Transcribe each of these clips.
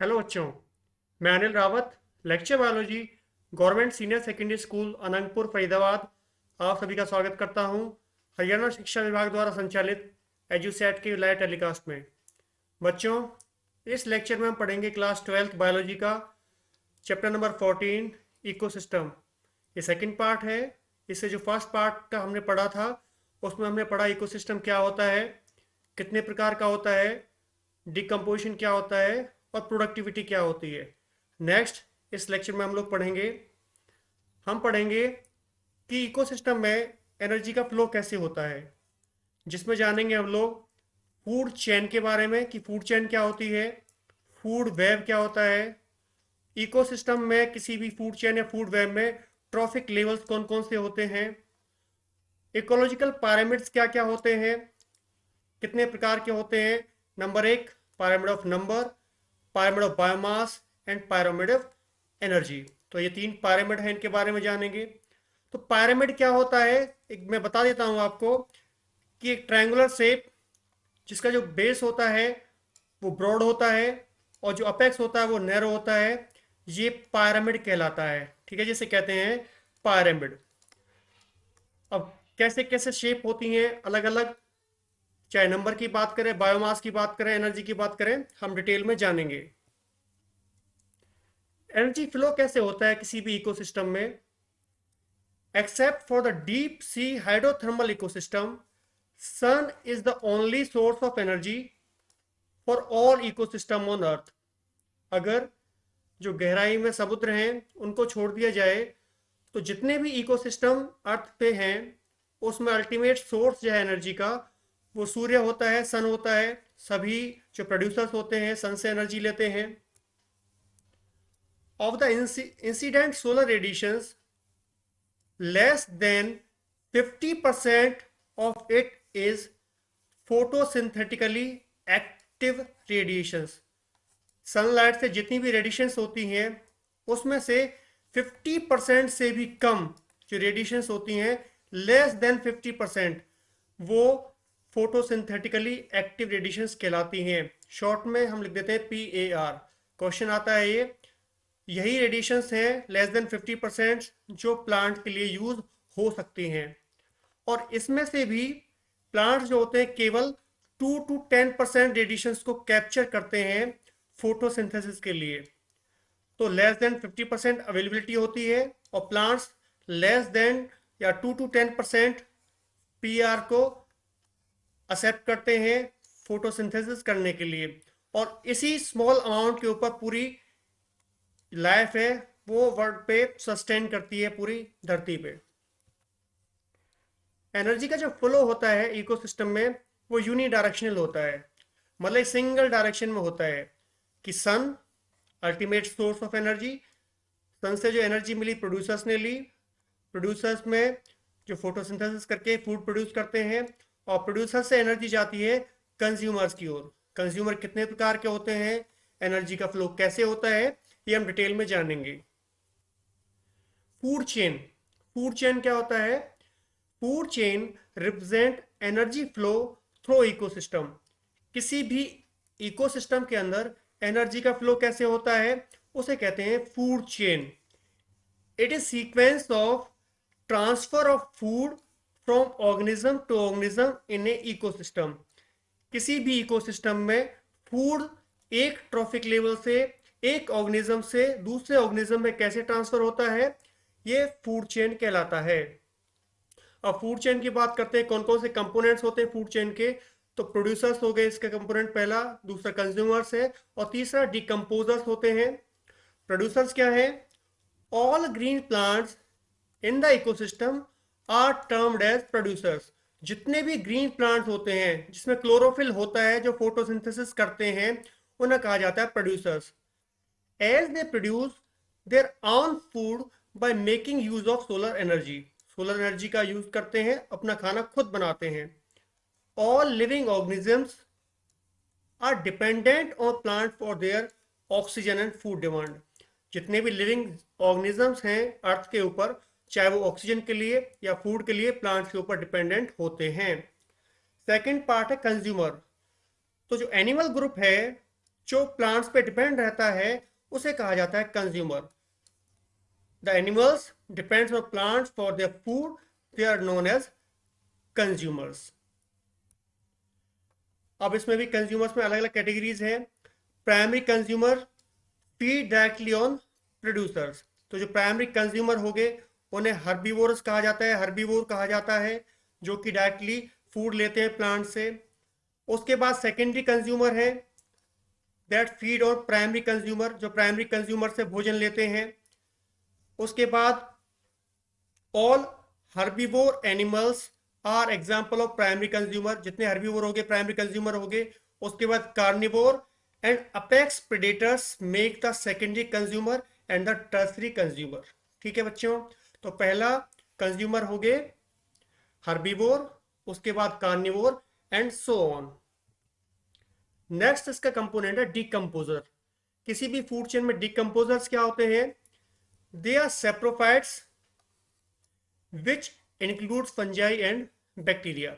Hello बच्चों, मैं Anil Rawat, lecture biology, government senior secondary school Anantapur Faridabad आप सभी का स्वागत करता हूं हरियाणा शिक्षा विभाग द्वारा संचालित एजुसेट के लाइव टेलीकास्ट में। बच्चों, इस लेक्चर में हम पढ़ेंगे क्लास 12th बायोलॉजी का चैप्टर नंबर 14 इकोसिस्टम। ये सेकंड पार्ट है। इससे जो फर्स्ट पार्ट का हमने पढ़ा था उसमें हमने पढ़ा इकोसिस्टम क्या होता है, कितने प्रकार का होता है, डिकम्पोजिशन क्या होता है और प्रोडक्टिविटी क्या होती है। नेक्स्ट इस लेक्चर में हम पढ़ेंगे कि इकोसिस्टम में एनर्जी का फ्लो कैसे होता है, जिसमें जानेंगे हम लोग फूड चेन के बारे में कि फूड चेन क्या होती है, फूड वेब क्या होता है, इकोसिस्टम में किसी भी फूड चेन या फूड वेब में ट्रॉफिक लेवल्स कौन कौन से होते हैं, इकोलॉजिकल पैरामिड्स क्या क्या होते हैं, कितने प्रकार के होते हैं। नंबर एक, pyramid of number, pyramid of biomass and pyramid of energy. तो ये तीन pyramid हैं, इनके बारे में जानेंगे। तो pyramid क्या होता है, एक मैं बता देता हूँ आपको कि एक ट्रायंगुलर शेप जिसका जो बेस होता है वो ब्रॉड होता है और जो अपेक्स होता है वो नैरो होता है, ये pyramid कहलाता है। ठीक है, जिसे कहते हैं pyramid। अब कैसे कैसे शेप होती हैं अलग अलग, चाहे नंबर की बात करें, बायोमास की बात करें, एनर्जी की बात करें, हम डिटेल में जानेंगे। एनर्जी फ्लो कैसे होता है किसी भी इकोसिस्टम में। Except for the deep sea hydrothermal ecosystem, sun is the only source of energy for all ecosystem on earth. अगर जो गहराई में समुद्र हैं उनको छोड़ दिया जाए तो जितने भी इकोसिस्टम अर्थ पे हैं उसमें अल्टीमेट सोर्स जो है एनर्जी का वो सूर्य होता है, सन होता है। सभी जो प्रोड्यूसर्स होते हैं सन से एनर्जी लेते हैं। Of the incident solar radiations, less than 50% of it is photosynthetically active radiations। Sunlight से जितनी भी रेडिएशंस होती हैं उसमें से 50% से भी कम जो रेडिएशंस होती हैं, लेस देन 50%, वो फोटोसिंथेटिकली एक्टिव रेडिएशंस कहलाती हैं। शॉर्ट में हम लिख देते हैं PAR। क्वेश्चन आता है ये, यही रेडिएशंस हैं लेस देन 50% जो प्लांट के लिए यूज हो सकती हैं। और इसमें से भी प्लांट्स जो होते हैं केवल 2 to 10% रेडिएशंस को कैप्चर करते हैं फोटोसिंथेसिस के लिए। तो लेस देन 50% अवेलेबिलिटी होती है और प्लांट्स लेस देन या 2 to 10% PR को एक्सेप्ट करते हैं फोटोसिंथेसिस करने के लिए। और इसी स्मॉल अमाउंट के ऊपर पूरी लाइफ है वो वर्ल्ड पे सस्टेन करती है पूरी धरती पे। एनर्जी का जो फ्लो होता है इकोसिस्टम में वो यूनी डायरेक्शनल होता है, मतलब सिंगल डायरेक्शन में होता है कि सन अल्टीमेट सोर्स ऑफ एनर्जी, सन से जो एनर्जी मिली प्रोड्यूसर्स ने ली, प्रोड्यूसर्स में जो फोटोसिंथेसिस करके फूड प्रोड्यूस करते हैं, और प्रोड्यूसर से एनर्जी जाती है कंज्यूमर्स की ओर। कंज्यूमर कितने प्रकार के होते हैं, एनर्जी का फ्लो कैसे होता है, ये हम डिटेल में जानेंगे। फूड चेन, फूड चेन क्या होता है। Food chain represent energy flow through ecosystem. किसी भी इकोसिस्टम के अंदर एनर्जी का फ्लो कैसे होता है उसे कहते हैं food chain. It is sequence of transfer of food from organism to organism in a ecosystem. किसी भी इकोसिस्टम में फूड एक ट्रॉफिक लेवल से एक ऑर्गेनिज्म से दूसरे ऑर्गेनिज्म में कैसे ट्रांसफर होता है, ये फूड चेन कहलाता है। अब फूड चेन की बात करते हैं, कौन कौन से कंपोनेंट्स होते हैं फूड चेन के। तो प्रोड्यूसर्स हो गए इसका कंपोनेंट पहला, दूसरा कंज्यूमर्स है और तीसरा डिकम्पोजर्स होते हैं। प्रोड्यूसर्स क्या है, all green plants in the ecosystem are termed as producers. जितने भी ग्रीन प्लांट्स होते हैं जिसमें क्लोरोफिल होता है जो फोटोसिंथेसिस करते हैं उन्हें कहा जाता है producers. As they produce their own food by making use of solar energy. Solar energy का यूज करते हैं, अपना खाना खुद बनाते हैं। All living organisms are dependent on plant for their oxygen and food demand. जितने भी लिविंग ऑर्गेनिजम्स हैं अर्थ के ऊपर, चाहे वो ऑक्सीजन के लिए या फूड के लिए प्लांट्स के ऊपर डिपेंडेंट होते हैं। सेकंड पार्ट है कंज्यूमर। तो जो एनिमल ग्रुप है जो प्लांट्स पे डिपेंड रहता है उसे कहा जाता है consumer. The animals depends on plants for their food, they are known as consumers. अब इसमें भी कंज्यूमर्स में अलग अलग कैटेगरीज हैं। Primary consumer feed directly on producers. तो जो प्राइमरी कंज्यूमर हो गए उन्हें हर्बीवोरस कहा जाता है, हर्बीवोर कहा जाता है, जो कि डायरेक्टली फूड लेते हैं प्लांट से। उसके बाद सेकेंडरी कंज्यूमर है that feed on primary consumer, जो प्राइमरी कंज्यूमर से भोजन लेते हैं। उसके बाद all herbivore animals are example of primary consumer, जितने हर्बीवोर हो गए प्राइमरी कंज्यूमर हो गए। उसके बाद carnivore and apex predators make the secondary consumer and the tertiary consumer. ठीक है बच्चों, तो पहला कंज्यूमर हो गए हर्बीवोर, उसके बाद carnivore and so on. Next इसका कंपोनेंट है डिकम्पोजर। किसी भी फूड चेन में डिकम्पोजर्स क्या होते हैं? They are saprophytes which includes fungi and bacteria.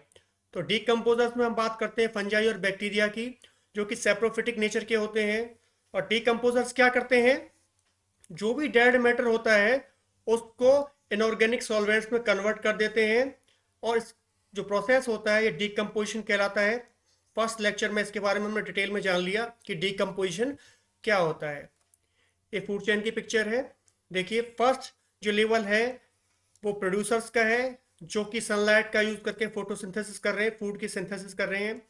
तो डिकम्पोजर्स में हम बात करते हैं फंजाई और बैक्टीरिया की, जो कि सेप्रोफिटिक नेचर के होते हैं। और डिकम्पोजर्स क्या करते हैं? जो भी डेड मैटर होता है उसको इनऑर्गेनिक सॉल्वेंट्स में कन्वर्ट कर देते हैं, और इस जो प्रोसेस होता है ये डिकम्पोजिशन कहलाता है। फर्स्ट लेक्चर में इसके बारे में हमने डिटेल में जान लिया कि डिकम्पोजिशन क्या होता है। ये फूड चेन की पिक्चर है। देखिए, फर्स्ट जो लेवल है वो प्रोड्यूसर्स का है, जो कि सनलाइट का यूज करके फोटोसिंथेसिस कर रहे हैं, फूड की सिंथेसिस कर रहे हैं।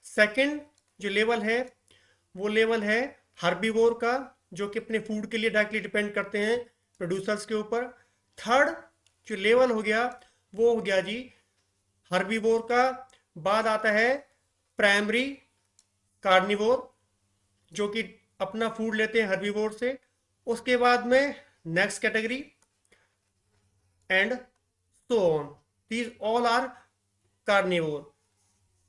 सेकंड जो लेवल है वो लेवल है हर्बीवोर का, जो कि अपने फूड के लिए डायरेक्टली डिपेंड करते हैं प्रोड्यूसर्स के ऊपर। थर्ड जो लेवल हो गया वो हो गया जी हर्बीवोर का। बाद आता है प्राइमरी कार्निवोर, जो कि अपना फूड लेते हैं हर्बीवोर से। उसके बाद में next category and so on, these all are carnivore.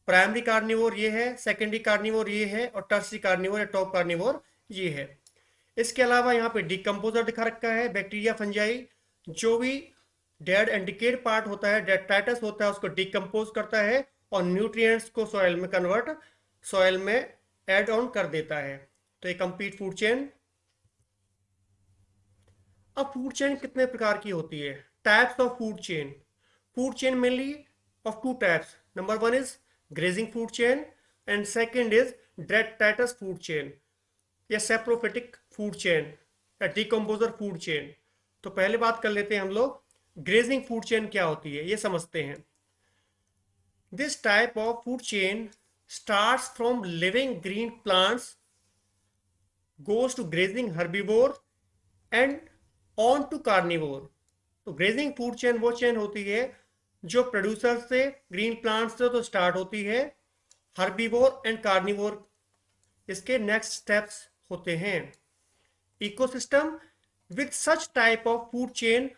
Primary carnivore ये है, सेकेंडरी कार्निवोर ये है, और टर्सरी कार्निवोर या टॉप कार्निवोर ये है। इसके अलावा यहाँ पे डिकम्पोजर दिखा रखा है, बैक्टीरिया फंजाई। जो भी डेड एंड डिकेड पार्ट होता है, डेट्राइटस होता है, उसको डिकम्पोज करता है और न्यूट्रिएंट्स को सॉइल में ऐड ऑन कर देता है। तो ये कंप्लीट फूड चेन। अब फूड चेन कितने प्रकार की होती है? Types of food chain. Food chain mainly of two types. Number one is grazing food chain and second is detritus food chain या सेप्रोफिटिक फूड चेन या डिकम्पोजर फूड चेन। तो पहले बात कर लेते हैं हम लोग ग्रेजिंग फूड चेन क्या होती है, ये समझते हैं। This type of food chain starts from living green plants, goes to grazing herbivore and on to carnivore। तो ग्रेजिंग फूड चेन वो चेन होती है जो प्रोड्यूसर से, ग्रीन प्लांट से तो स्टार्ट होती है, हर्बीवोर एंड कार्निवोर इसके नेक्स्ट स्टेप्स होते हैं। Ecosystem with such type of food chain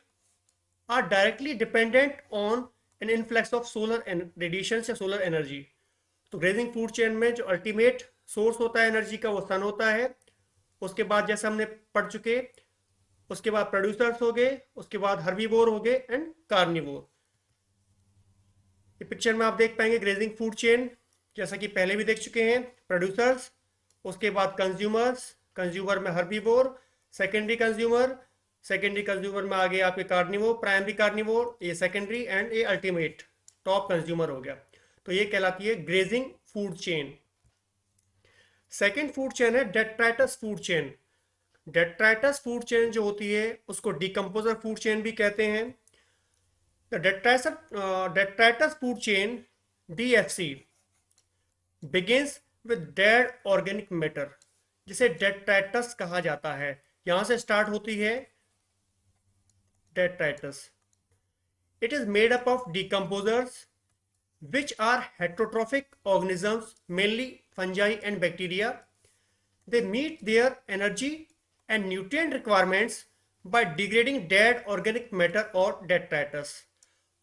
are directly dependent on an influx of solar radiations या solar energy। तो ग्रेजिंग फूड चेन में जो अल्टीमेट सोर्स होता है एनर्जी का वो सन होता है। उसके बाद जैसे हमने पढ़ चुके, उसके बाद प्रोड्यूसर्स हो गए, उसके बाद हर्बीवोर हो गए एंड कार्निवोर। ये पिक्चर में आप देख पाएंगे ग्रेजिंग फूड चेन, जैसा कि पहले भी देख चुके हैं। प्रोड्यूसर्स, उसके बाद कंज्यूमर्स, कंज्यूमर में herbivore, secondary consumer, secondary consumer में आगे आपके कार्निवोर, प्राइमरी कार्निवोर, ये सेकेंडरी, एंड ये अल्टीमेट टॉप कंज्यूमर हो गया। तो ये कहलाती है grazing food chain. Second food chain है detritus food chain. Detritus food chain जो होती है उसको डिकम्पोजर फूड चेन भी कहते हैं। The detritus food chain DFC begins with dead organic matter, जिसे डेट्राइटस कहा जाता है। यहां से स्टार्ट होती है detritus. It is made up of decomposers which are heterotrophic organisms, mainly fungi and bacteria. They meet their energy and nutrient requirements by degrading dead organic matter or detritus।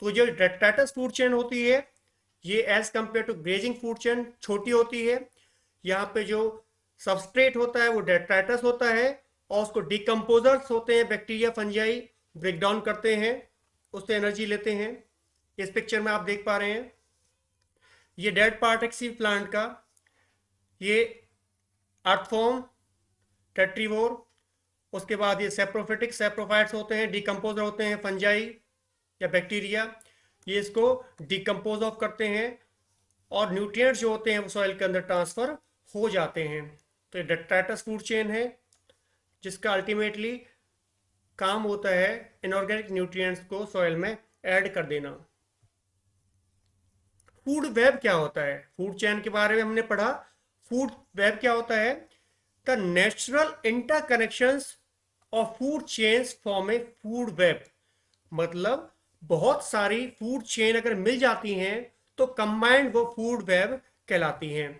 तो जो detritus food chain होती है ये as compare to grazing food chain छोटी होती है। यहाँ पे जो सबस्ट्रेट होता है वो detritus होता है, और उसको डिकम्पोजर्स होते हैं, बैक्टीरिया फंजाई ब्रेक डाउन करते हैं, उससे एनर्जी लेते हैं। इस पिक्चर में आप देख पा रहे हैं ये डेड पार्ट है किसी प्लांट का, ये अर्थवॉर्म, टेट्रीवोर। उसके बाद ये सेप्रोफिटिक, सेप्रोफाइट्स होते हैं, डिकम्पोजर होते हैं, फंजाई या बैक्टीरिया, ये इसको डिकम्पोज ऑफ करते हैं और न्यूट्रिएंट्स जो होते हैं वो सॉइल के अंदर ट्रांसफर हो जाते हैं। तो ये डेट्राइटस फूड चेन है जिसका अल्टीमेटली काम होता है इनऑर्गेनिक न्यूट्रिएंट्स को सॉइल में ऐड कर देना। फूड वेब क्या होता है? फूड चेन के बारे में हमने पढ़ा। फूड वेब क्या होता है? The natural interconnections of food chains form A food web. मतलब बहुत सारी फूड चेन अगर मिल जाती हैं तो कंबाइंड वो फूड वेब कहलाती हैं।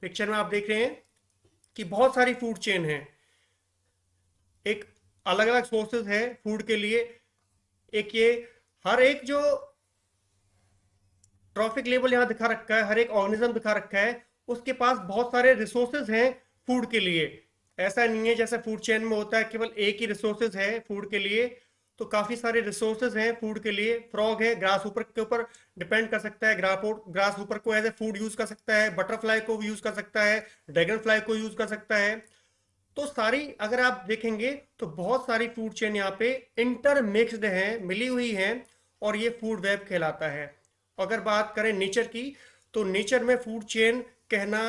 पिक्चर में आप देख रहे हैं कि बहुत सारी फूड चेन है, एक अलग अलग सोर्सेज है फूड के लिए। एक ये हर एक जो ट्रॉफिक लेवल यहाँ दिखा रखा है, हर एक ऑर्गेनिज्म दिखा रखा है, उसके पास बहुत सारे रिसोर्सेज हैं फूड के लिए। ऐसा नहीं है जैसे फूड चेन में होता है केवल एक ही रिसोर्सेज है फूड के लिए, तो काफी सारे रिसोर्सेज हैं फूड के लिए। फ्रॉग है, ग्रास ऊपर के ऊपर डिपेंड कर सकता है, ग्रास ऊपर को एज ए फूड यूज कर सकता है, बटरफ्लाई को यूज कर सकता है, ड्रैगन फ्लाई को यूज कर सकता है। तो सारी अगर आप देखेंगे तो बहुत सारी फूड चेन यहाँ पे इंटरमिक्स्ड हैं, मिली हुई हैं, और ये फूड वेब कहलाता है। अगर बात करें नेचर की, तो नेचर में फूड चेन कहना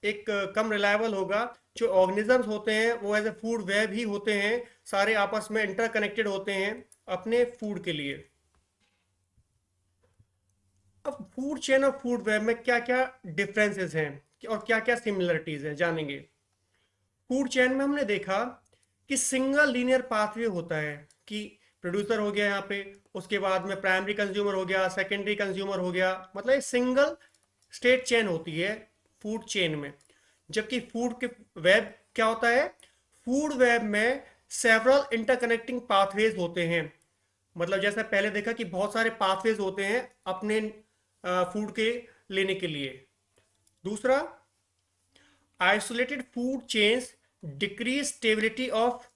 एक कम रिलायबल होगा। जो ऑर्गेनिजम्स होते हैं वो एज ए फूड वेब ही होते हैं, सारे आपस में इंटरकनेक्टेड होते हैं अपने फूड के लिए। अब फूड चेन और फूड वेब में क्या क्या डिफरेंसेस हैं और क्या क्या सिमिलरिटीज हैं जानेंगे। फूड चेन में हमने देखा कि सिंगल लीनियर पाथवे होता है कि प्रोड्यूसर हो गया यहाँ पे, उसके बाद में प्राइमरी कंज्यूमर हो गया, सेकेंडरी कंज्यूमर हो गया, मतलब सिंगल स्टेट चेन होती है फूड चेन में। जबकि फूड के वेब क्या होता है? फूड वेब में सेवरल इंटरकनेक्टिंग पाथवेज होते हैं। मतलब जैसा पहले देखा कि बहुत सारे पाथवेज होते हैं अपने फूड के लेने के लिए। दूसरा, isolated food chains decrease stability of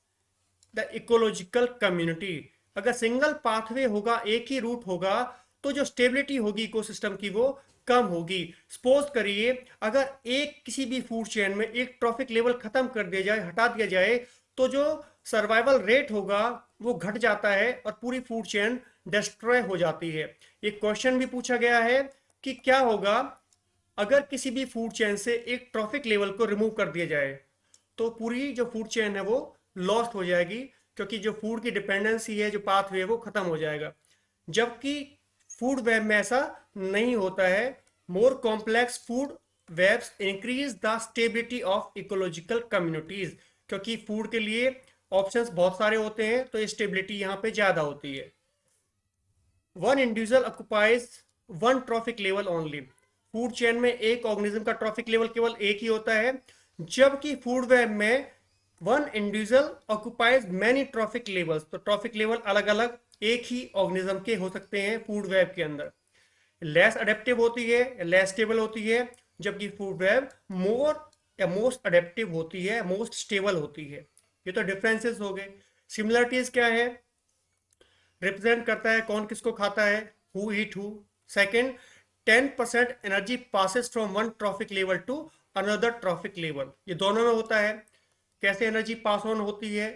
the ecological community. अगर सिंगल पाथवे होगा, एक ही रूट होगा, तो जो स्टेबिलिटी होगी इकोसिस्टम की वो कम होगी। सपोज करिए अगर एक किसी भी फूड चेन में एक ट्रॉफिक लेवल खत्म कर दिया जाए, हटा दिया जाए, तो जो सर्वाइवल रेट होगा वो घट जाता है और पूरी फूड चेन डिस्ट्रॉय हो जाती है। एक क्वेश्चन भी पूछा गया है कि क्या होगा अगर किसी भी फूड चेन से एक ट्रॉफिक लेवल को रिमूव कर दिया जाए, तो पूरी जो फूड चेन है वो लॉस्ट हो जाएगी, क्योंकि जो फूड की डिपेंडेंसी है, जो पाथवे है, वो खत्म हो जाएगा। जबकि फूड वेब में ऐसा नहीं होता है। More complex food webs increase the stability of ecological communities, क्योंकि फूड के लिए ऑप्शंस बहुत सारे होते हैं, तो स्टेबिलिटी यहाँ पे ज्यादा होती है। One individual occupies one trophic level only. Food chain में एक ऑर्गेनिज्म का ट्रॉफिक लेवल केवल एक ही होता है, जबकि फूड वेब में one individual occupies many trophic levels. तो ट्रॉफिक लेवल अलग अलग एक ही ऑर्गेनिज्म के हो सकते हैं फूड वेब के अंदर। लेस अडेप्टिव होती है, लेस स्टेबल होती है, जबकि फूड वेब मोर या मोस्ट अडेप्टिव होती है, मोस्ट स्टेबल होती है। ये तो डिफरेंसेस हो गए। सिमिलरिटीज क्या है? रिप्रेजेंट करता है कौन किसको खाता है, who eat who. Second, 10% energy passes from one trophic level to another trophic level. ये दोनों में होता है। कैसे एनर्जी पास ऑन होती है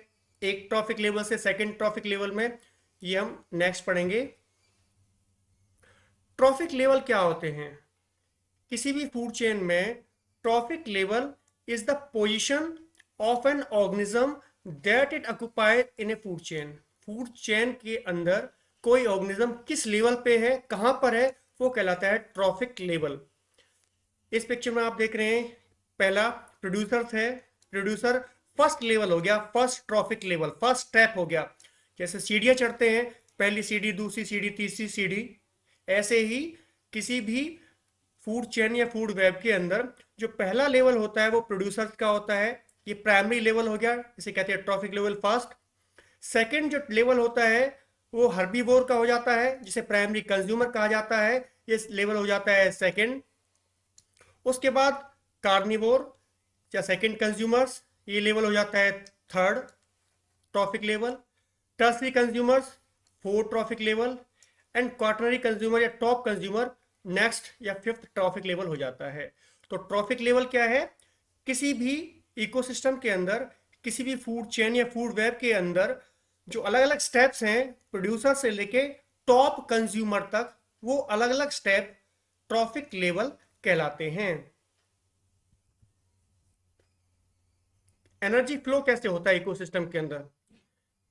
एक ट्रॉफिक लेवल से सेकेंड ट्रॉफिक लेवल में, ये हम नेक्स्ट पढ़ेंगे। ट्रॉफिक लेवल क्या होते हैं? किसी भी फूड चेन में trophic level is the position of an organism that it occupies in A food chain. Food chain के अंदर कोई ऑर्गेनिज्म किस लेवल पे है, कहां पर है, वो कहलाता है ट्रॉफिक लेवल। इस पिक्चर में आप देख रहे हैं पहला प्रोड्यूसर है। प्रोड्यूसर फर्स्ट लेवल हो गया, first trophic level, first step हो गया। जैसे सीढ़ियां चढ़ते हैं, पहली सीढ़ी, दूसरी सीढ़ी, तीसरी सीढ़ी, ऐसे ही किसी भी फूड चेन या फूड वेब के अंदर जो पहला लेवल होता है वो प्रोड्यूसर का होता है। ये प्राइमरी लेवल हो गया, इसे कहते हैं ट्रॉफिक लेवल फर्स्ट। सेकंड जो लेवल होता है वो हर्बीवोर का हो जाता है, जिसे प्राइमरी कंज्यूमर कहा जाता है, ये लेवल हो जाता है सेकंड। उसके बाद कार्निवोर या सेकंड कंज्यूमर्स, ये लेवल हो जाता है third trophic level. Tertiary consumers, fourth trophic level. And quaternary consumer या टॉप कंज्यूमर नेक्स्ट या फिफ्थ ट्रॉफिक लेवल हो जाता है। तो ट्रॉफिक लेवल क्या है? किसी भी इकोसिस्टम के अंदर किसी भी फूड चेन या फूड वेब के अंदर जो अलग अलग स्टेप्स हैं प्रोड्यूसर से लेके टॉप कंज्यूमर तक, वो अलग अलग स्टेप ट्रॉफिक लेवल कहलाते हैं। एनर्जी फ्लो कैसे होता है इकोसिस्टम के अंदर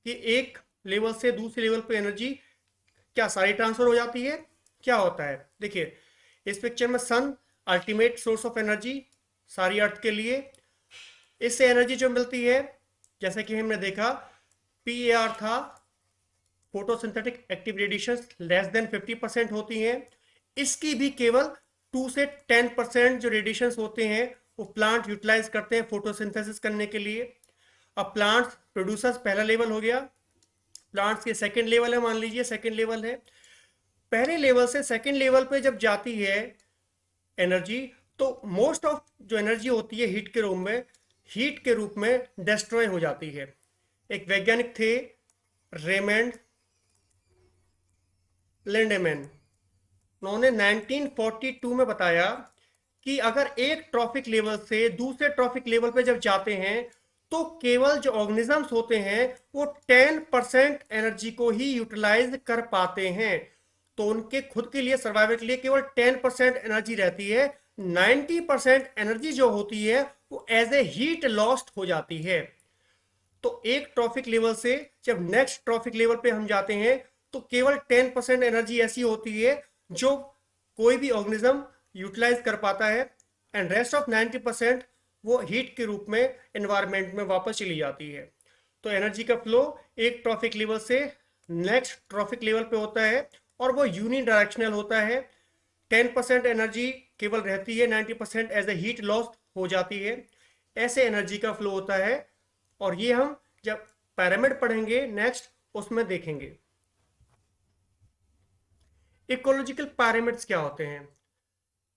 कि एक लेवल से दूसरे लेवल पे एनर्जी क्या सारी ट्रांसफर हो जाती है? क्या होता है देखिए, इस पिक्चर में सन अल्टीमेट सोर्स ऑफ एनर्जी सारी अर्थ के लिए। इससे एनर्जी जो मिलती है, जैसे कि हमने देखा पीएआर था, photosynthetic active radiation less than 50% होती हैं। इसकी भी केवल 2 से 10% जो रेडिएशन होते हैं वो प्लांट यूटिलाइज करते हैं फोटोसिंथेसिस करने के लिए। अब प्लांट्स प्रोड्यूसर्स पहला लेवल हो गया, प्लांट्स के सेकंड लेवल है, मान लीजिए सेकंड लेवल है। पहले लेवल से सेकंड लेवल पे जब जाती है एनर्जी, तो मोस्ट ऑफ जो एनर्जी होती है हीट के रूप में डिस्ट्रॉय हो जाती है। एक वैज्ञानिक थे रेमंड लिंडेमैन, उन्होंने 1942 में बताया कि अगर एक ट्रॉफिक लेवल से दूसरे ट्रॉफिक लेवल पे जब जाते हैं तो केवल जो ऑर्गेनिजम्स होते हैं वो 10% एनर्जी को ही यूटिलाइज कर पाते हैं। तो उनके खुद के लिए सर्वाइवल के लिए केवल 10% एनर्जी रहती है। 90% एनर्जी जो होती है वो एज ए हीट लॉस्ट हो जाती है। तो एक ट्रॉफिक लेवल से जब नेक्स्ट ट्रॉफिक लेवल पे हम जाते हैं तो केवल 10% एनर्जी ऐसी होती है जो कोई भी ऑर्गेनिज्म यूटिलाइज कर पाता है, एंड रेस्ट ऑफ 90% वो हीट के रूप में एनवायरमेंट में वापस चली जाती है। तो एनर्जी का फ्लो एक ट्रॉफिक लेवल से नेक्स्ट ट्रॉफिक लेवल पे होता है और वो यूनी डायरेक्शनल होता है। 10% एनर्जी केवल रहती है, 90% एज ए हीट लॉस हो जाती है। ऐसे एनर्जी का फ्लो होता है, और ये हम जब पिरामिड पढ़ेंगे नेक्स्ट उसमें देखेंगे। इकोलॉजिकल पिरामिड्स क्या होते हैं,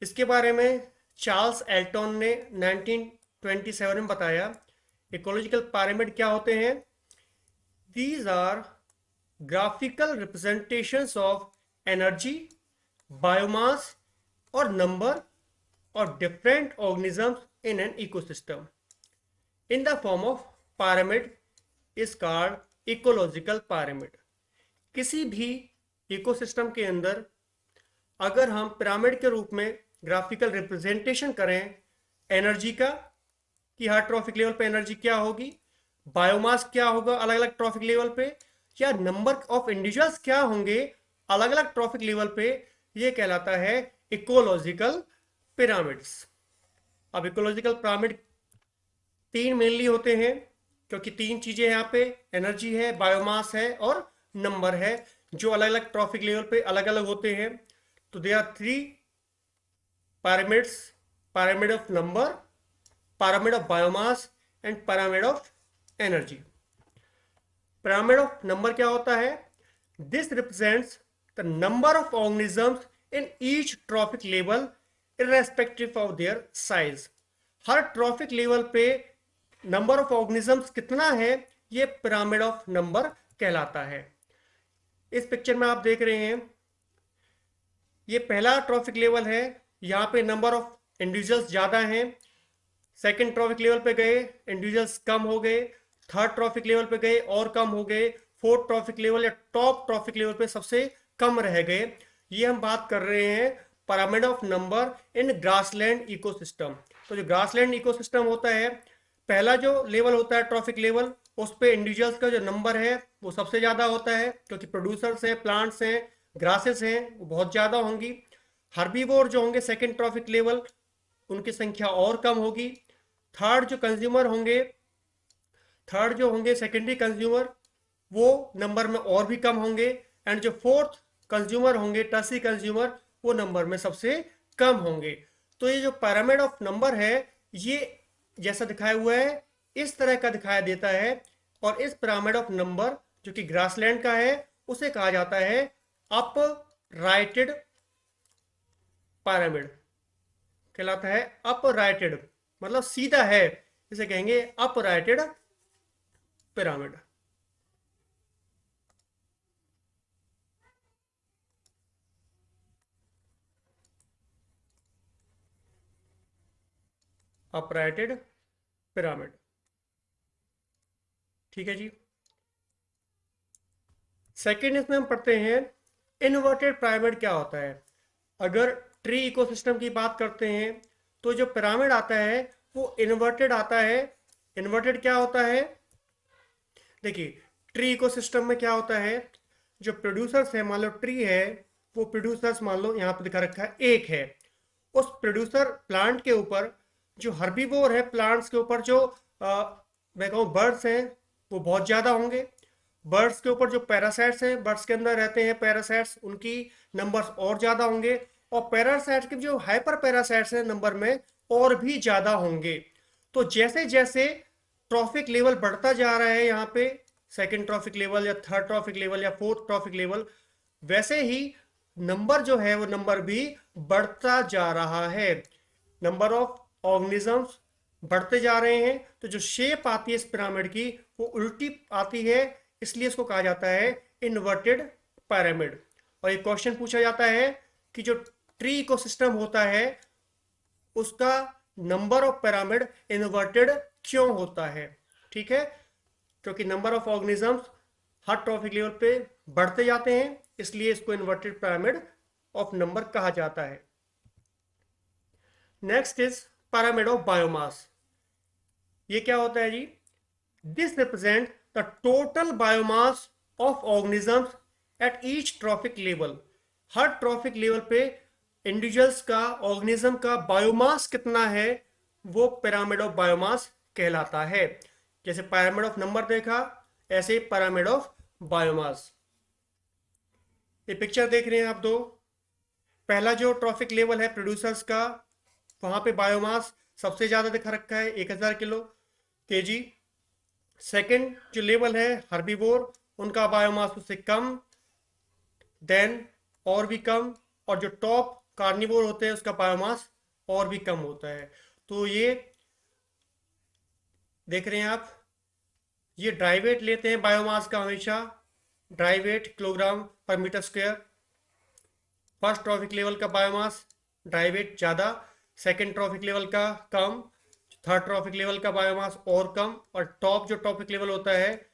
इसके बारे में चार्ल्स एल्टन ने 1927 में बताया। इकोलॉजिकल पिरामिड क्या होते हैं? These are graphical representations of energy, biomass और number of different organisms in an ecosystem in the form of pyramid is called ecological pyramid। किसी भी इकोसिस्टम के अंदर अगर हम पिरामिड के रूप में ग्राफिकल रिप्रेजेंटेशन करें एनर्जी का, कि हर ट्रॉफिक लेवल पे एनर्जी क्या होगी, बायोमास क्या होगा अलग अलग ट्रॉफिक लेवल पे, या नंबर ऑफ इंडिविजुअल्स क्या होंगे अलग अलग ट्रॉफिक लेवल पे, ये कहलाता है इकोलॉजिकल पिरामिड्स। अब इकोलॉजिकल पिरामिड तीन मेनली होते हैं, क्योंकि तीन चीजें यहाँ पे एनर्जी है, बायोमास है और नंबर है, जो अलग अलग ट्रॉफिक लेवल पे अलग अलग होते हैं। तो they are three pyramids: pyramid of number, pyramid of biomass and pyramid of energy। pyramid of number क्या होता है? This represents the number of organisms in each trophic level irrespective of their size। Her trophic level पे number of organisms कितना है, ये pyramid of number कहलाता है। इस पिक्चर में आप देख रहे हैं ये पहला ट्रॉफिक लेवल है, यहाँ पे नंबर ऑफ इंडिविजुअल्स ज़्यादा हैं। सेकंड ट्रॉफिक लेवल पे गए इंडिविजुअल्स कम हो गए, थर्ड ट्रॉफिक लेवल पे गए और कम हो गए, फोर्थ ट्रॉफिक लेवल या टॉप ट्रॉफिक लेवल पे सबसे कम रह गए। ये हम बात कर रहे हैं pyramid of number in grassland ecosystem. तो जो ग्रासलैंड इकोसिस्टम होता है, पहला जो लेवल होता है ट्रॉफिक लेवल, उस पे इंडिविजुअल्स का जो नंबर है वो सबसे ज़्यादा होता है, क्योंकि प्रोड्यूसर्स हैं, प्लांट्स हैं, ग्रासेस हैं, वो बहुत ज़्यादा होंगी। हर्बीवोर जो होंगे सेकेंड ट्रॉफिक लेवल, उनकी संख्या और कम होगी। थर्ड जो कंज्यूमर होंगे, थर्ड जो होंगे सेकेंडरी कंज्यूमर, वो नंबर में और भी कम होंगे। एंड जो फोर्थ कंज्यूमर होंगे टर्सरी कंज्यूमर, वो नंबर में सबसे कम होंगे। तो ये जो पिरामिड ऑफ नंबर है, ये जैसा दिखाया हुआ है इस तरह का दिखाया देता है। और इस पिरामिड ऑफ नंबर जो कि ग्रासलैंड का है, उसे कहा जाता है अप राइटेड पिरामिड, कहलाता है अप राइटेड, मतलब सीधा है, इसे कहेंगे up righted pyramid. Up righted pyramid. ठीक है जी। सेकेंड इसमें हम पढ़ते हैं इन्वर्टेड पिरामिड क्या होता है। अगर ट्री इकोसिस्टम की बात करते हैं तो जो पिरामिड आता है वो इन्वर्टेड आता है। इन्वर्टेड क्या होता है? देखिए, ट्री इकोसिस्टम में क्या होता है, जो प्रोड्यूसर्स है, मान लो ट्री है, वो प्रोड्यूसर्स मान लो यहाँ पे दिखा रखा है एक है। उस प्रोड्यूसर प्लांट के ऊपर जो हर्बीवोर है, प्लांट्स के ऊपर जो मैं कहूँ बर्ड्स हैं, वो बहुत ज़्यादा होंगे। बर्ड्स के ऊपर जो पैरासाइट्स हैं, बर्ड्स के अंदर रहते हैं पैरासाइट्स, उनकी नंबर्स और ज़्यादा होंगे। और पैरासाइट्स के जो हाइपर पैरासाइट्स हैं नंबर में और भी ज़्यादा होंगे। तो जैसे जैसे ट्रॉफिक लेवल बढ़ता जा रहा है यहाँ पे, सेकंड ट्रॉफिक लेवल या थर्ड ट्रॉफिक लेवल या फोर्थ ट्रॉफिक लेवल, वैसे ही नंबर जो है वो नंबर भी बढ़ता जा रहा है। नंबर ऑफ ऑर्गेनिजम्स बढ़ते जा रहे हैं। तो जो शेप आती है इस पिरामिड की वो उल्टी आती है, इसलिए इसको कहा जाता है इन्वर्टेड पिरामिड। और एक क्वेश्चन पूछा जाता है कि जो ट्री इकोसिस्टम होता है उसका नंबर ऑफ पिरामिड इन्वर्टेड क्यों होता है। ठीक है, क्योंकि number of organisms her trophic level पे बढ़ते जाते हैं, इसलिए इसको इन्वर्टेड पिरामिड ऑफ नंबर कहा जाता है। Next is pyramid of biomass. ये क्या होता है जी? This represent the total biomass of organisms at each trophic level. हर ट्रॉफिक लेवल पे इंडिविजुअल्स का, ऑर्गेनिज्म का बायोमास कितना है, वो पिरामिड ऑफ बायोमास कहलाता है। जैसे पिरामिड ऑफ नंबर देखा, ऐसे पिरामिड ऑफ बायोमास। ये पिक्चर देख रहे हैं आप दो। पहला जो ट्रॉफिक लेवल है प्रोड्यूसर्स का, वहां पे बायोमास सबसे ज्यादा दिखा रखा है 1000 किलो केजी। सेकंड जो लेवल है हर्बीवोर, उनका बायोमास उससे कम, देन और भी कम। और जो टॉप कार्निवोर होते हैं उसका बायोमास और भी कम होता है। तो ये देख रहे हैं आप, ये ड्राई वेट लेते हैं बायोमास का हमेशा, ड्राई वेट किलोग्राम पर metre square. First trophic level का बायोमास ड्राई वेट ज़्यादा, सेकंड ट्रॉफिक लेवल का कम, थर्ड ट्रॉफिक लेवल का बायोमास और कम, और टॉप जो ट्रॉफिक लेवल होता है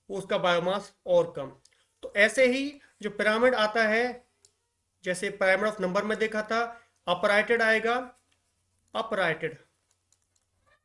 उसका बायोमास और कम। तो ऐसे ही जो पिरामिड आता है, जैसे पिरामिड ऑफ नंबर में देखा था, अपराइटेड आएगा, अपराइटेड।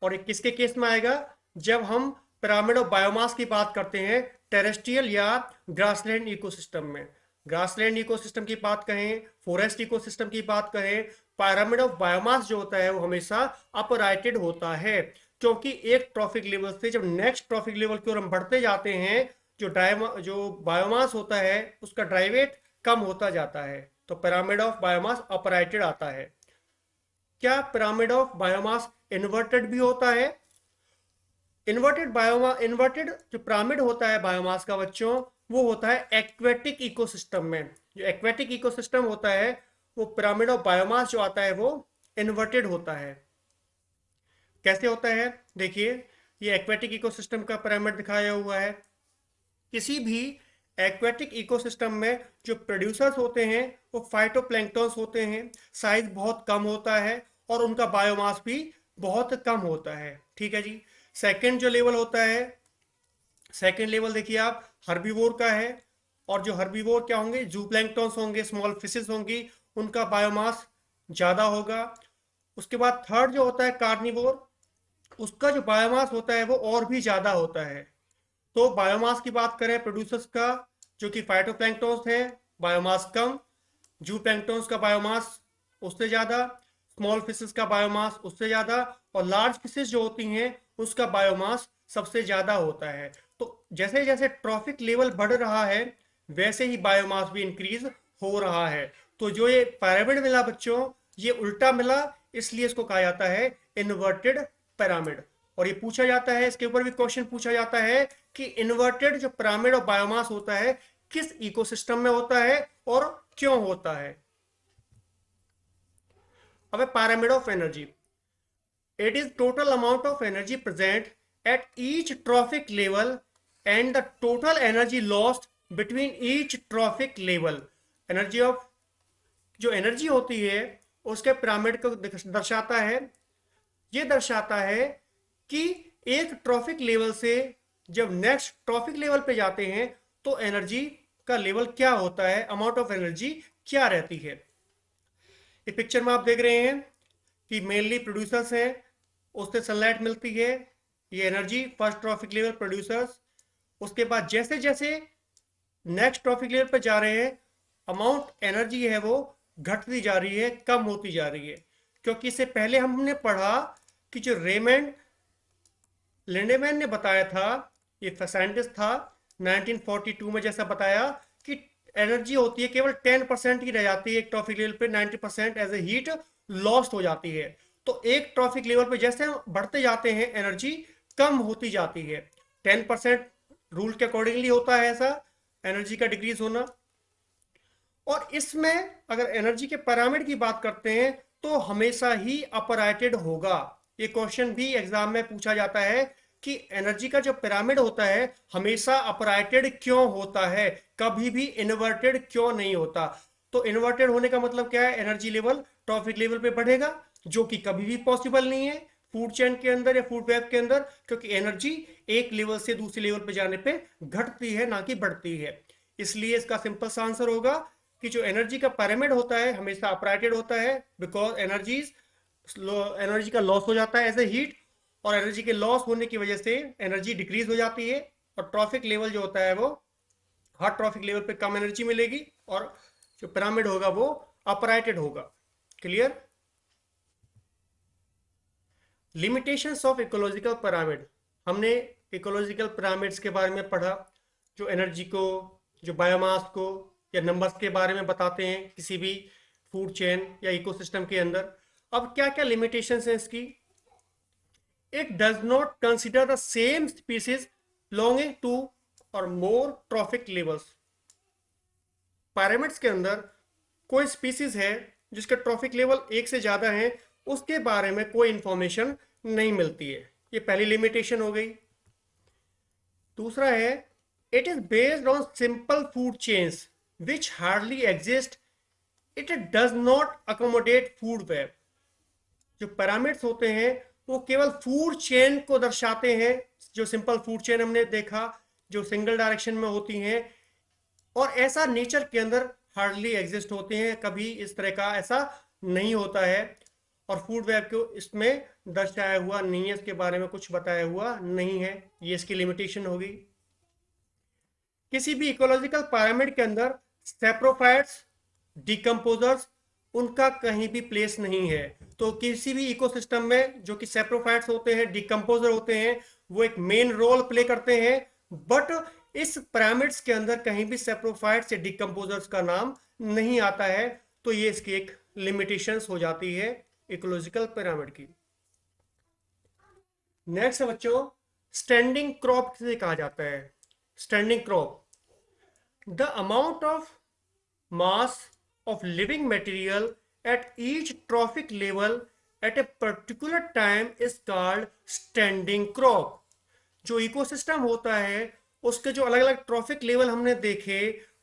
और ये किसके केस में आएगा? जब हम पिरामिड ऑफ बायोमास की बात करते हैं टेरेस्ट्रियल या ग्रासलैंड इकोसिस्टम में। ग्रासलैंड इकोसिस्टम की बात कहें, फॉरेस्ट इकोसिस्टम की बात कहें, पिरामिड ऑफ बायोमास जो होता है वो हमेशा अपराइटेड होता है। क्योंकि एक ट्रॉफिक लेवल से जब नेक्स्ट ट्रॉफिक लेवल की ओर हम बढ़ते जाते हैं, जो बायोमास होता है उसका ड्राई वेट कम होता जाता है। तो पिरामिड ऑफ बायोमास अपराइटेड आता है। क्या पिरामिड ऑफ बायोमास इन्वर्टेड भी होता है? इन्वर्टेड जो पिरामिड होता है बायोमास का बच्चों, वो होता है एक्वेटिक इकोसिस्टम में। जो एक्वेटिक इकोसिस्टम होता है वो पिरामिड ऑफ बायोमास जो आता है वो इन्वर्टेड होता है। कैसे होता है देखिए, ये एक्वेटिक इकोसिस्टम का पिरामिड दिखाया हुआ है। किसी भी एक्वेटिक इकोसिस्टम में जो प्रोड्यूसर्स होते हैं वो फाइटोप्लैंक्टन्स होते हैं, साइज बहुत कम होता है और उनका बायोमास भी बहुत कम होता है। ठीक है जी। सेकंड जो लेवल होता है, सेकंड लेवल देखिए आप, हर्बीवोर का है। और जो हर्बीवोर क्या होंगे, जूप्लैंक्टन्स होंगे, स्मॉल फिशेस होंगी, उनका बायोमास ज़्यादा होगा। उसके बाद थर्ड जो होता है कार्निवोर, उसका जो बायोमास होता है वो और भी ज़्यादा होता है। तो बायोमास की बात करें प्रोड्यूसर्स का, जो कि फाइटोप्लैंक्टन्स है, बायोमास कम, जू प्लैंक्टन्स का बायोमास उससे ज़्यादा, स्मॉल फिशेस का बायोमास उससे ज़्यादा, और लार्ज फिशेस जो होती हैं उसका बायोमास सबसे ज़्यादा होता है। तो जैसे जैसे ट्रॉफिक लेवल बढ़ रहा है वैसे ही बायोमास भी इंक्रीज हो रहा है। तो जो ये पिरामिड मिला बच्चों, ये उल्टा मिला, इसलिए इसको कहा जाता है इन्वर्टेड पिरामिड। और ये पूछा जाता है, इसके ऊपर भी क्वेश्चन पूछा जाता है कि इन्वर्टेड जो पिरामिड ऑफ बायोमास होता है किस इकोसिस्टम में होता है और क्यों होता है। अब pyramid of energy, it is total amount of energy present at each trophic level and the total energy lost between each trophic level। Energy of, जो एनर्जी होती है उसके पिरामिड को दर्शाता है। ये दर्शाता है कि एक ट्रॉफिक लेवल से जब नेक्स्ट ट्रॉफिक लेवल पे जाते हैं तो एनर्जी का लेवल क्या होता है, अमाउंट ऑफ एनर्जी क्या रहती है। इस पिक्चर में आप देख रहे हैं कि मेनली प्रोड्यूसर्स हैं, उससे सनलाइट मिलती है, ये energy first trophic level producers. उसके बाद जैसे जैसे नेक्स्ट ट्रॉफिक लेवल पर जा रहे हैं अमाउंट एनर्जी है वो घटती जा रही है, कम होती जा रही है। क्योंकि इससे पहले हमने पढ़ा कि जो रेमंड लिंडेमैन ने बताया था, ये साइंटिस्ट था 1942 में, जैसा बताया कि एनर्जी होती है केवल 10% ही रह जाती है एक ट्रॉफिक लेवल पे, 90% एज ए हीट लॉस्ट हो जाती है। तो एक ट्रॉफिक लेवल पे जैसे हम बढ़ते जाते हैं एनर्जी कम होती जाती है। 10% रूल के अकॉर्डिंगली होता है ऐसा एनर्जी का डिक्रीज होना। और इसमें अगर एनर्जी के पैरामीटर की बात करते हैं तो हमेशा ही अपराइटेड होगा। ये क्वेश्चन भी एग्जाम में पूछा जाता है कि एनर्जी का जो पिरामिड होता है हमेशा अपराइटेड क्यों होता है, कभी भी इन्वर्टेड क्यों नहीं होता। तो इन्वर्टेड होने का मतलब क्या है, एनर्जी लेवल ट्रॉफिक लेवल पे बढ़ेगा, जो कि कभी भी पॉसिबल नहीं है फूड चेन के अंदर या फूड वेब के अंदर, क्योंकि एनर्जी एक लेवल से दूसरे लेवल पे जाने पे घटती है ना कि बढ़ती है। इसलिए इसका सिंपल सा आंसर होगा कि जो एनर्जी का पिरामिड होता है हमेशा अपराइटेड होता है, बिकॉज एनर्जी का लॉस हो जाता है एज ए हीट, और एनर्जी के लॉस होने की वजह से एनर्जी डिक्रीज हो जाती है, और ट्रॉफिक लेवल जो होता है वो हर ट्रॉफिक लेवल पे कम एनर्जी मिलेगी, और जो पिरामिड होगा वो अपराइटेड होगा। Clear. Limitations of ecological pyramid, हमने इकोलॉजिकल पिरामिड्स के बारे में पढ़ा, जो एनर्जी को, जो बायोमास को या नंबर्स के बारे में बताते हैं किसी भी फूड चेन या इकोसिस्टम के अंदर। अब क्या क्या लिमिटेशंस हैं इसकी। It does not consider the same species belonging to or more trophic levels. Pyramids के अंदर कोई स्पीसीज है जिसका ट्रॉफिक लेवल एक से ज्यादा है, उसके बारे में कोई इंफॉर्मेशन नहीं मिलती है। ये पहली लिमिटेशन हो गई। दूसरा है it is based on simple food chains which hardly exist, it does not accommodate food web. जो पिरामिड्स होते हैं वो केवल फूड चेन को दर्शाते हैं, जो सिंपल फूड चेन हमने देखा जो सिंगल डायरेक्शन में होती हैं, और ऐसा नेचर के अंदर हार्डली एग्जिस्ट होते हैं, कभी इस तरह का ऐसा नहीं होता है, और फूड वेब को इसमें दर्शाया हुआ नहीं है, इसके बारे में कुछ बताया हुआ नहीं है। ये इसकी लिमिटेशन होगी। किसी भी इकोलॉजिकल पिरामिड के अंदर सेप्रोफाइट्स, डिकम्पोजर्स, उनका कहीं भी प्लेस नहीं है। तो किसी भी इकोसिस्टम में जो कि सेप्रोफाइट्स होते हैं, डिकम्पोजर होते हैं, वो एक मेन रोल प्ले करते हैं, बट इस पिरामिड्स के अंदर कहीं भी सेप्रोफाइट्स या डिकम्पोजर्स का नाम नहीं आता है। तो ये इसकी एक लिमिटेशंस हो जाती है इकोलॉजिकल पिरामिड की। नेक्स्ट है बच्चों, स्टैंडिंग क्रॉप किसे कहा जाता है। Standing crop, the amount of mass of living material at each trophic level at a particular time is called standing crop। जो इकोसिस्टम होता है उसके जो अलग अलग ट्रॉफिक लेवल हमने देखे,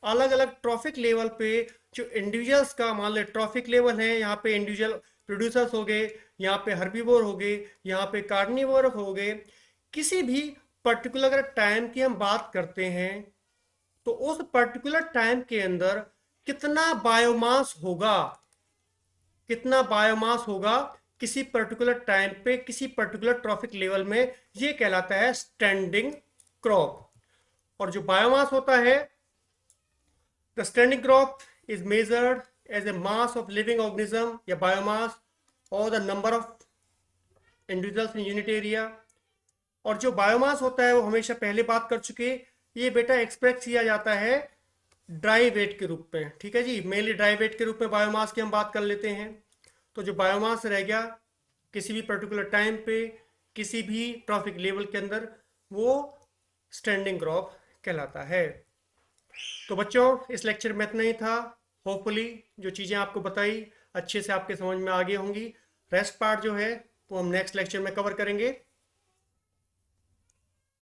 अलग अलग ट्रॉफिक लेवल पे जो इंडिविजुअल्स का, मान लो ट्रॉफिक लेवल है, यहाँ पे इंडिविजुअल प्रोड्यूसर्स हो गए, यहाँ पे हर्बीवोर हो गए, यहाँ पे कार्निवोर हो गए। किसी भी पर्टिकुलर टाइम की हम बात करते हैं तो उस पर्टिकुलर टाइम के अंदर कितना बायोमास होगा, कितना बायोमास होगा किसी पर्टिकुलर टाइम पे किसी पर्टिकुलर ट्रॉफिक लेवल में, ये कहलाता है स्टैंडिंग क्रॉप। और जो बायोमास होता है, the standing crop is measured as a mass of living organism या बायोमास और the number of individuals in unit area. और जो बायोमास होता है वो हमेशा पहले बात कर चुके, ये बेटा एक्सप्रेस किया जाता है ड्राई वेट के रूप में। ठीक है जी, मेनली ड्राई वेट के रूप में बायोमास की हम बात कर लेते हैं। तो जो बायोमास रह गया किसी भी पर्टिकुलर टाइम पे किसी भी ट्रॉफिक लेवल के अंदर, वो स्टैंडिंग क्रॉप कहलाता है। तो बच्चों इस लेक्चर में इतना ही था। होपफुली जो चीज़ें आपको बताई अच्छे से आपके समझ में आ गई होंगी। रेस्ट पार्ट जो है वो हम नेक्स्ट लेक्चर में कवर करेंगे।